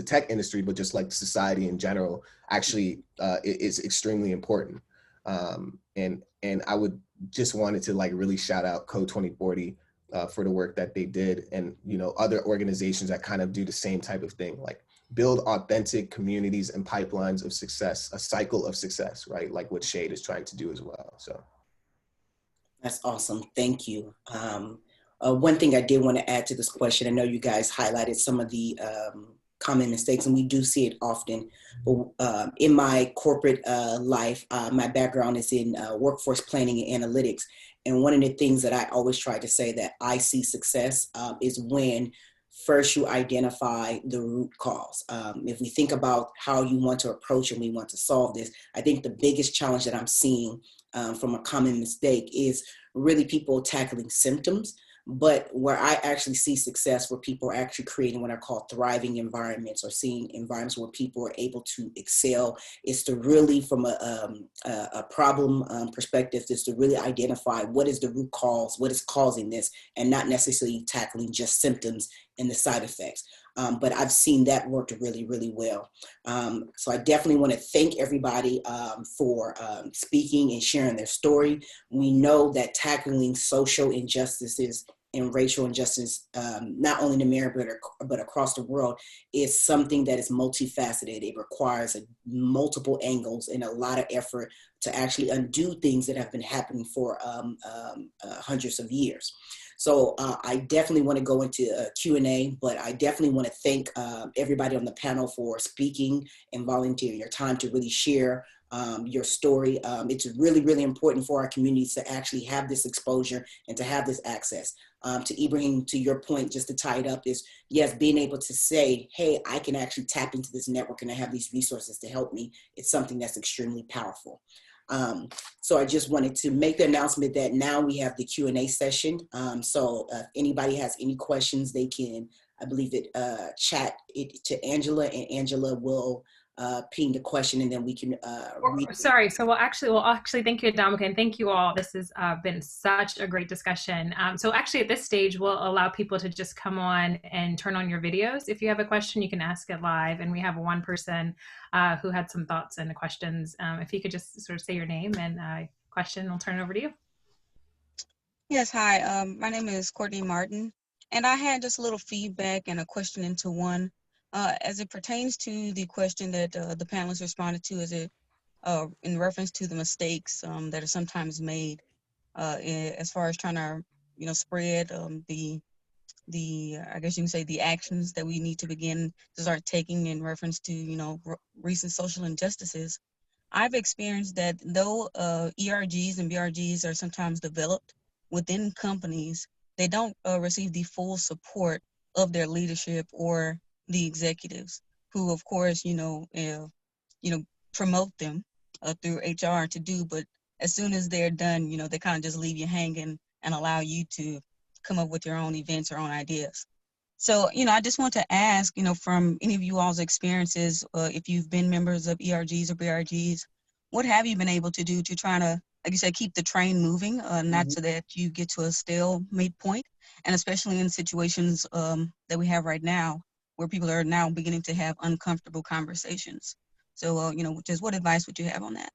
tech industry, but just like society in general, actually is extremely important. And I would just wanted to like really shout out Code 2040 for the work that they did, and other organizations that kind of do the same type of thing, like build authentic communities and pipelines of success, a cycle of success, right? Like what Shea'd is trying to do as well. So that's awesome. Thank you. One thing I did want to add to this question, I know you guys highlighted some of the common mistakes, and we do see it often. But in my corporate life, my background is in workforce planning and analytics. And one of the things that I always try to say that I see success is when first you identify the root cause. If we think about how you want to approach and we want to solve this, I think the biggest challenge that I'm seeing from a common mistake is really people tackling symptoms. But where I actually see success, where people are actually creating what I call thriving environments, or seeing environments where people are able to excel, is to really, from a problem perspective, is to really identify what is the root cause, what is causing this, and not necessarily tackling just symptoms and the side effects. But I've seen that worked really, really well. So I definitely want to thank everybody for speaking and sharing their story. We know that tackling social injustices and racial injustice, not only in America, but across the world, is something that is multifaceted. It requires multiple angles and a lot of effort to actually undo things that have been happening for hundreds of years. So I definitely want to go into a Q&A, but I definitely want to thank everybody on the panel for speaking and volunteering your time to really share your story. It's really, really important for our communities to actually have this exposure and to have this access. To Ibrahim, to your point, just to tie it up, is yes, being able to say, hey, I can actually tap into this network and I have these resources to help me. It's something that's extremely powerful. So I just wanted to make the announcement that now we have the Q&A session. So if anybody has any questions, they can, I believe it, chat it to Angela, and Angela will ping the question, and then we can read. Sorry. So we'll actually thank you, Adamaka, and thank you all. This has been such a great discussion. So actually at this stage, we'll allow people to just come on and turn on your videos. If you have a question, you can ask it live. And we have one person who had some thoughts and questions. If you could just sort of say your name and question, I'll turn it over to you. Yes, hi. My name is Courtney Martin, and I had just a little feedback and a question into one. As it pertains to the question that the panelists responded to, in reference to the mistakes that are sometimes made as far as trying to, spread I guess you can say the actions that we need to begin to start taking in reference to, recent social injustices. I've experienced that though ERGs and BRGs are sometimes developed within companies, they don't receive the full support of their leadership or the executives, who, of course, promote them through HR to do. But as soon as they're done, they kind of just leave you hanging and allow you to come up with your own events or own ideas. So, I just want to ask, from any of you all's experiences, if you've been members of ERGs or BRGs, what have you been able to do to try to, like you said, keep the train moving, not so that you get to a stalemate point, and especially in situations that we have right now, where people are now beginning to have uncomfortable conversations. So, just what advice would you have on that?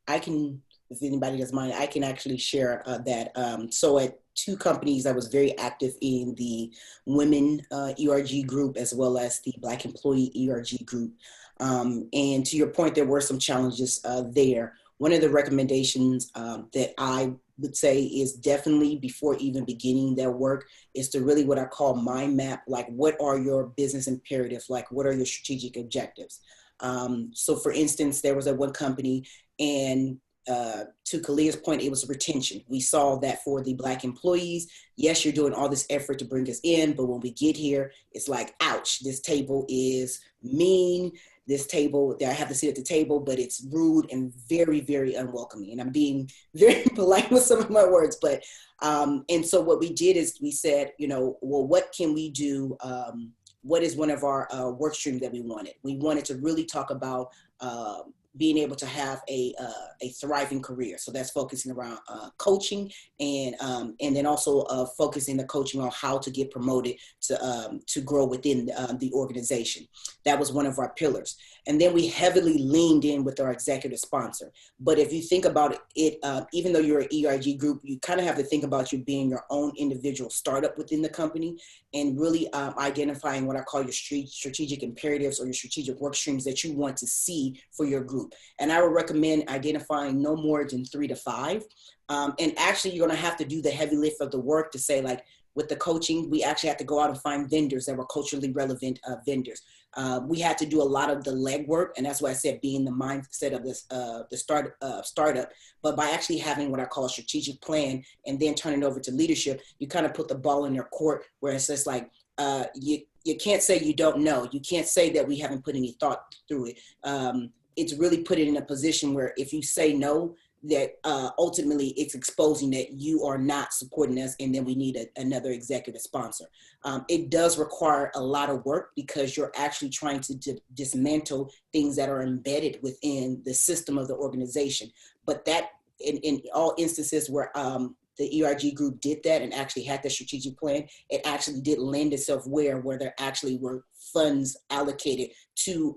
I can, if anybody doesn't mind, I can actually share that. So at two companies, I was very active in the women ERG group, as well as the Black employee ERG group. And to your point, there were some challenges there. One of the recommendations that I would say is definitely, before even beginning that work, is to really what I call mind map, like what are your business imperatives, like what are your strategic objectives. So for instance, there was one company, and to Khalia's point, it was retention. We saw that for the Black employees, yes, you're doing all this effort to bring us in, but when we get here, it's like, ouch, this table is mean. This table, I have to sit at the table, but it's rude and very, very unwelcoming. And I'm being very polite with some of my words, but, and so what we did is we said, well, what can we do? What is one of our work streams that we wanted? We wanted to really talk about being able to have a thriving career. So that's focusing around coaching, and then also focusing the coaching on how to get promoted to grow within the organization. That was one of our pillars. And then we heavily leaned in with our executive sponsor. But if you think about it, even though you're an ERG group, you kind of have to think about you being your own individual startup within the company, and really identifying what I call your strategic imperatives, or your strategic work streams that you want to see for your group. And I would recommend identifying no more than 3 to 5. And actually, you're going to have to do the heavy lift of the work to say, like, with the coaching, we actually had to go out and find vendors that were culturally relevant vendors. We had to do a lot of the legwork, and that's why I said being the mindset of this the startup. But by actually having what I call a strategic plan and then turning it over to leadership, you kind of put the ball in their court, where it's just like, you can't say you don't know. You can't say that we haven't put any thought through it. It's really put it in a position where if you say no, that ultimately it's exposing that you are not supporting us, and then we need another executive sponsor. It does require a lot of work, because you're actually trying to dismantle things that are embedded within the system of the organization. But that, in all instances where the ERG group did that and actually had the strategic plan, it actually did lend itself where there actually were funds allocated to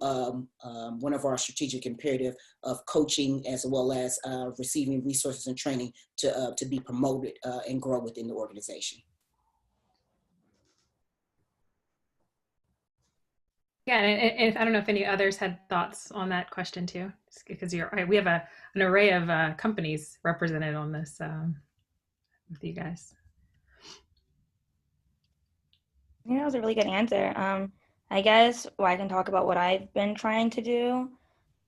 one of our strategic imperative of coaching, as well as receiving resources and training to be promoted and grow within the organization. Yeah, and I don't know if any others had thoughts on that question too, because we have an array of companies represented on this with you guys. Yeah, that was a really good answer. I guess I can talk about what I've been trying to do.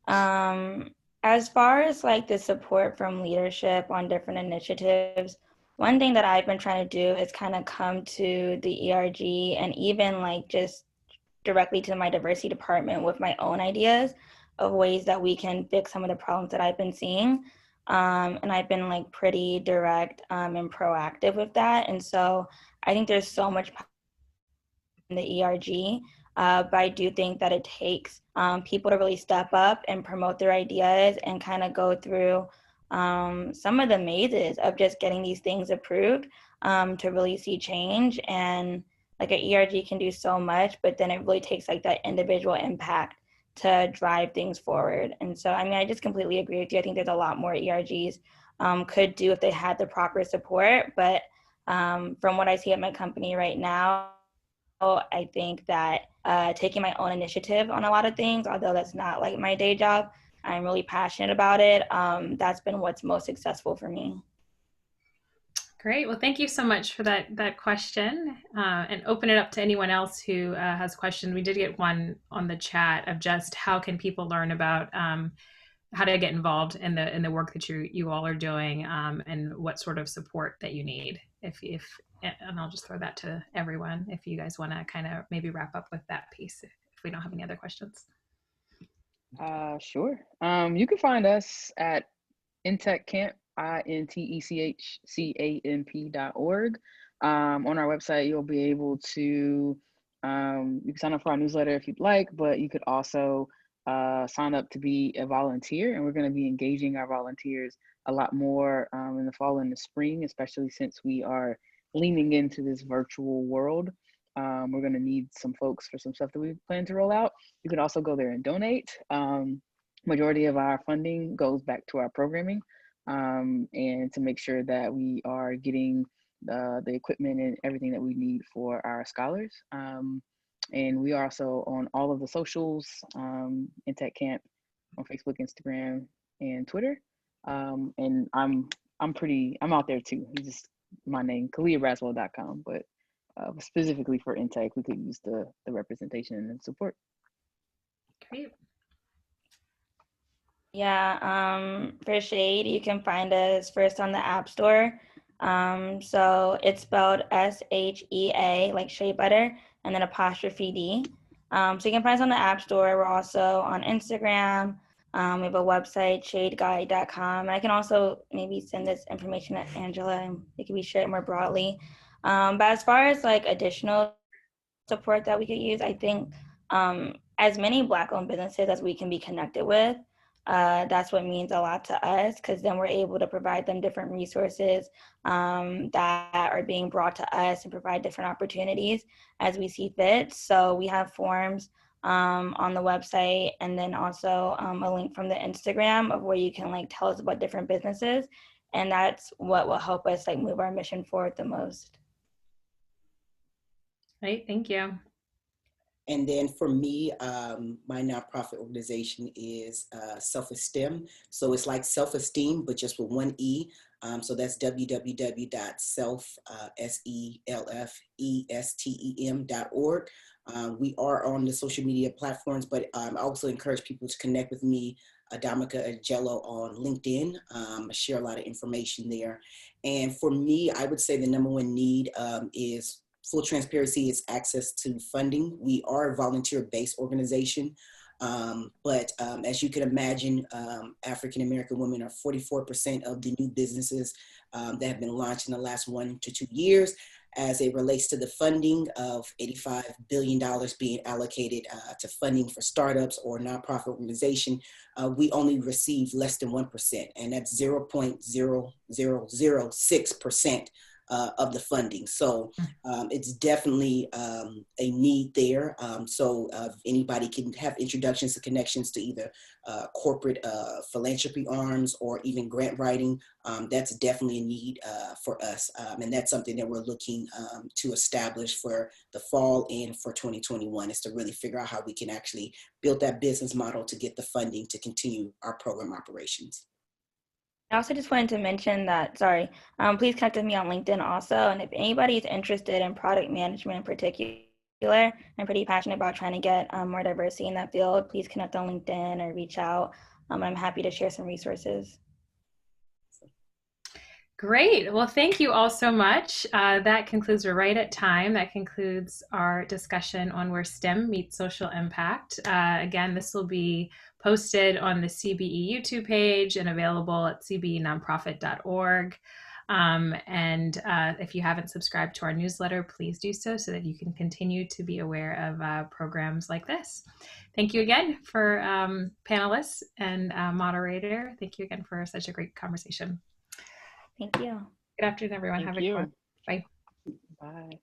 As far as like the support from leadership on different initiatives, one thing that I've been trying to do is kind of come to the ERG and even like just directly to my diversity department with my own ideas. of ways that we can fix some of the problems that I've been seeing. And I've been like pretty direct and proactive with that. And so I think there's so much in the ERG, but I do think that it takes people to really step up and promote their ideas and kind of go through some of the mazes of just getting these things approved to really see change. And like an ERG can do so much, but then it really takes like that individual impact to drive things forward. And so, I mean, I just completely agree with you. I think there's a lot more ERGs could do if they had the proper support. But from what I see at my company right now, I think that taking my own initiative on a lot of things, although that's not like my day job, I'm really passionate about it. That's been what's most successful for me. Great. Well, thank you so much for that question, and open it up to anyone else who has questions. We did get one on the chat of just how can people learn about how to get involved in the work that you all are doing, and what sort of support that you need. And I'll just throw that to everyone if you guys want to kind of maybe wrap up with that piece if we don't have any other questions. Sure. You can find us at Intech Camp, intechcamp.org. On our website, you'll be able to, you can sign up for our newsletter if you'd like, but you could also sign up to be a volunteer, and we're going to be engaging our volunteers a lot more in the fall and the spring, especially since we are leaning into this virtual world. We're going to need some folks for some stuff that we plan to roll out. You can also go there and donate. Majority of our funding goes back to our programming, and to make sure that we are getting the equipment and everything that we need for our scholars. And we are also on all of the socials, Intech Camp on Facebook, Instagram, and Twitter. And I'm out there too. It's just my name, KhaliaBraswell.com, but specifically for Intech, we could use the representation and support. Great. Yeah, for Shea'd, you can find us first on the App Store. So it's spelled SHEA, like shea butter, and then apostrophe D. So you can find us on the App Store. We're also on Instagram. We have a website, shadeguide.com. I can also maybe send this information to Angela and it can be shared more broadly. But as far as like additional support that we could use, I think as many Black-owned businesses as we can be connected with, that's what means a lot to us, because then we're able to provide them different resources that are being brought to us and provide different opportunities as we see fit. So we have forms on the website, and then also a link from the Instagram of where you can like tell us about different businesses, and that's what will help us like move our mission forward the most. Right, thank you. And then for me, my nonprofit organization is Self-Esteem. So it's like self-esteem, but just with one E. So that's www.selfestem.org. We are on the social media platforms, but I also encourage people to connect with me, Adamaka Ajaelo, on LinkedIn. I share a lot of information there. And for me, I would say the number one need is full transparency, is access to funding. We are a volunteer-based organization, but as you can imagine, African-American women are 44% of the new businesses that have been launched in the last 1 to 2 years, as it relates to the funding of $85 billion being allocated to funding for startups or nonprofit organization. We only receive less than 1%, and that's 0.0006% of the funding. So it's definitely a need there. So if anybody can have introductions to connections to either corporate philanthropy arms or even grant writing, that's definitely a need for us. And that's something that we're looking to establish for the fall and for 2021, is to really figure out how we can actually build that business model to get the funding to continue our program operations. I also just wanted to mention that, please connect with me on LinkedIn also. And if anybody is interested in product management in particular, I'm pretty passionate about trying to get more diversity in that field. Please connect on LinkedIn or reach out. I'm happy to share some resources. Great. Well, thank you all so much. That concludes, we're right at time. That concludes our discussion on where STEM meets social impact. Again, this will be posted on the CBE YouTube page and available at cbenonprofit.org. If you haven't subscribed to our newsletter, please do so that you can continue to be aware of programs like this. Thank you again for panelists and moderator. Thank you again for such a great conversation. Thank you. Good afternoon, everyone. Thank Have a good one. Bye. Bye.